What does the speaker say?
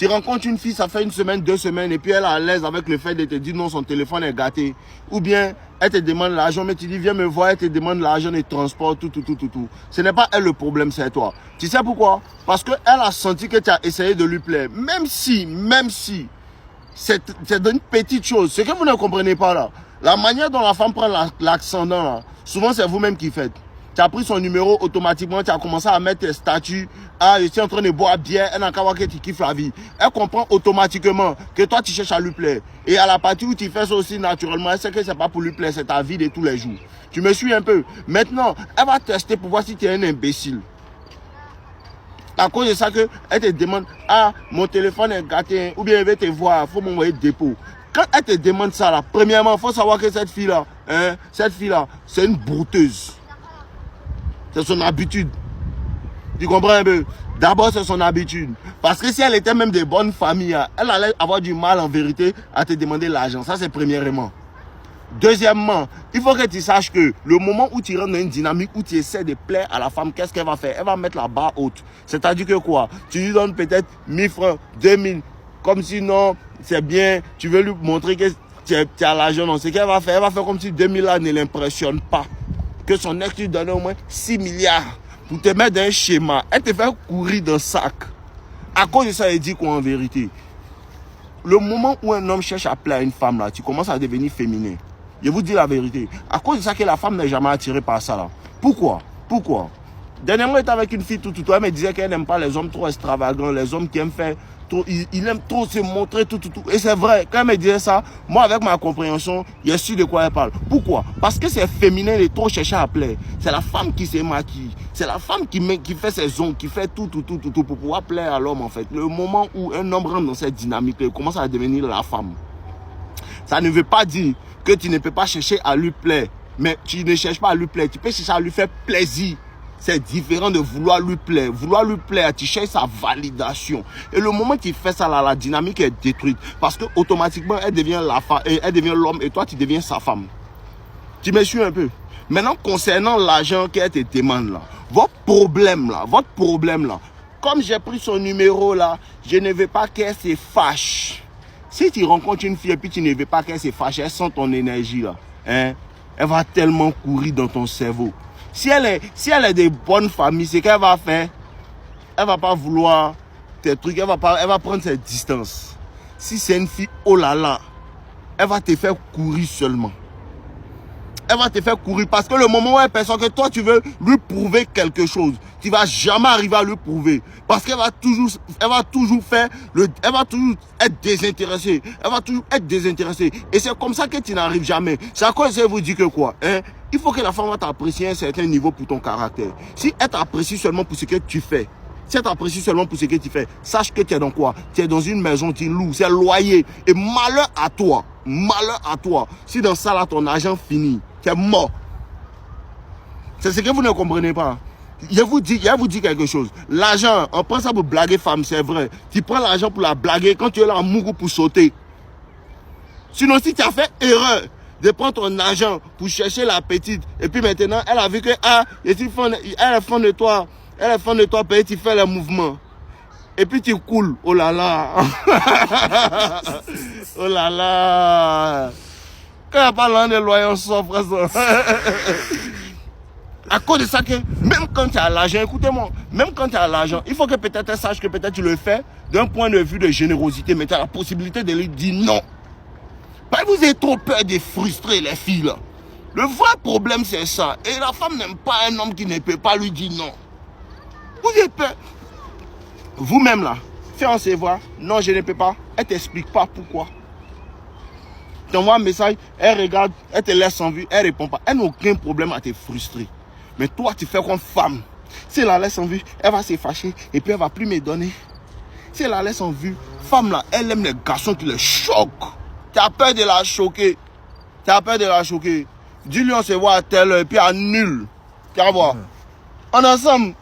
Tu rencontres une fille, ça fait une semaine, 2 semaines, et puis elle est à l'aise avec le fait de te dire non, son téléphone est gâté. Ou bien, elle te demande l'argent, mais tu dis viens me voir, elle te demande l'argent de transport, tout. Ce n'est pas elle le problème, c'est toi. Tu sais pourquoi? Parce qu'elle a senti que tu as essayé de lui plaire. Même si, c'est une petite chose. Ce que vous ne comprenez pas là, la manière dont la femme prend l'accendant là, souvent c'est vous-même qui faites. Tu as pris son numéro automatiquement, tu as commencé à mettre tes statuts. Ah, je suis en train de boire bière, elle n'a qu'à voir que tu kiffes la vie. Elle comprend automatiquement que toi tu cherches à lui plaire. Et à la partie où tu fais ça aussi naturellement, elle sait que c'est pas pour lui plaire, c'est ta vie de tous les jours. Tu me suis un peu. Maintenant, elle va tester pour voir si tu es un imbécile. À cause de ça elle te demande, ah, mon téléphone est gâté, ou bien elle veut te voir, il faut m'envoyer dépôt. Quand elle te demande ça là, premièrement, il faut savoir que cette fille-là, c'est une brouteuse. C'est son habitude. Tu comprends un peu? D'abord, c'est son habitude. Parce que si elle était même de bonne famille, elle allait avoir du mal en vérité à te demander l'argent. Ça, c'est premièrement. Deuxièmement, il faut que tu saches que le moment où tu rentres dans une dynamique où tu essaies de plaire à la femme, qu'est-ce qu'elle va faire? Elle va mettre la barre haute. C'est-à-dire que quoi? Tu lui donnes peut-être 1000 francs, 2000, comme si non, c'est bien, tu veux lui montrer que tu as l'argent. Non, ce qu'elle va faire, elle va faire comme si 2000 là ne l'impressionne pas. Que son ex lui donnait au moins 6 milliards pour te mettre dans un schéma. Elle te fait courir dans le sac. À cause de ça, elle dit quoi en vérité? Le moment où un homme cherche à plaire à une femme, là, tu commences à devenir féminin. Je vous dis la vérité. À cause de ça que la femme n'est jamais attirée par ça. Là. Pourquoi? Dernièrement, j'étais avec une fille, elle me disait qu'elle n'aime pas les hommes trop extravagants, les hommes qui aiment faire trop, il aime trop se montrer, tout. Et c'est vrai, quand elle me disait ça, moi, avec ma compréhension, je suis de quoi elle parle. Pourquoi? Parce que c'est féminin de trop chercher à plaire. C'est la femme qui se maquille. C'est la femme qui fait ses ongles, qui fait tout pour pouvoir plaire à l'homme, en fait. Le moment où un homme rentre dans cette dynamique, il commence à devenir la femme. Ça ne veut pas dire que tu ne peux pas chercher à lui plaire. Mais tu ne cherches pas à lui plaire. Tu peux chercher à lui faire plaisir. C'est différent de vouloir lui plaire. Vouloir lui plaire, tu cherches sa validation. Et le moment que tu fais ça, là, la dynamique est détruite. Parce que automatiquement, elle devient la femme, elle devient l'homme et toi, tu deviens sa femme. Tu me suis un peu. Maintenant, concernant l'argent qu'elle te demande là, votre problème là, comme j'ai pris son numéro là, je ne veux pas qu'elle se fâche. Si tu rencontres une fille et puis tu ne veux pas qu'elle se fâche, elle sent ton énergie là, hein, elle va tellement courir dans ton cerveau. Si elle est de bonne famille, c'est qu'elle va faire, elle va pas vouloir tes trucs, elle va prendre ses distances. Si c'est une fille, oh là là, elle va te faire courir seulement. Elle va te faire courir parce que le moment où elle pense que toi tu veux lui prouver quelque chose, tu vas jamais arriver à lui prouver parce qu'elle va toujours être désintéressée. Et c'est comme ça que tu n'arrives jamais. C'est à quoi je vous dis que quoi, hein? Il faut que la femme va t'apprécier à un certain niveau pour ton caractère. Si elle t'apprécie seulement pour ce que tu fais, sache que tu es dans quoi? Tu es dans une maison, tu loues, c'est loyer. Et malheur à toi. Si dans ça là ton argent finit, tu es mort. C'est ce que vous ne comprenez pas. Je vous dis quelque chose. L'argent, on prend ça pour blaguer femme, c'est vrai. Tu prends l'argent pour la blaguer quand tu es là en mourou pour sauter. Sinon, si tu as fait erreur de prendre ton argent pour chercher la petite, et puis maintenant, elle a vu que, elle est fan de toi, peut-être tu fais le mouvement. Et puis tu coules, oh là là. Oh là là. Quand il n'y a pas l'un des loyers, on s'offre ça. À cause de ça que, même quand tu as l'argent, écoutez-moi, même quand tu as l'argent, il faut que peut-être elle sache que peut-être tu le fais d'un point de vue de générosité, mais tu as la possibilité de lui dire non. Parce que vous avez trop peur de frustrer les filles là. Le vrai problème c'est ça. Et la femme n'aime pas un homme qui ne peut pas lui dire non. Vous avez peur. Vous-même là, fais en savoir, non je ne peux pas. Elle ne t'explique pas pourquoi. Tu envoies un message, elle regarde, elle te laisse en vue, elle ne répond pas. Elle n'a aucun problème à te frustrer. Mais toi tu fais comme femme. Si elle la laisse en vue, elle va se fâcher et puis elle ne va plus me donner. Si elle la laisse en vue, femme là, elle aime les garçons qui le choquent. Tu as peur de la choquer. Dis-lui on se voit à telle heure et puis annule. Tu vas voir. On est ensemble.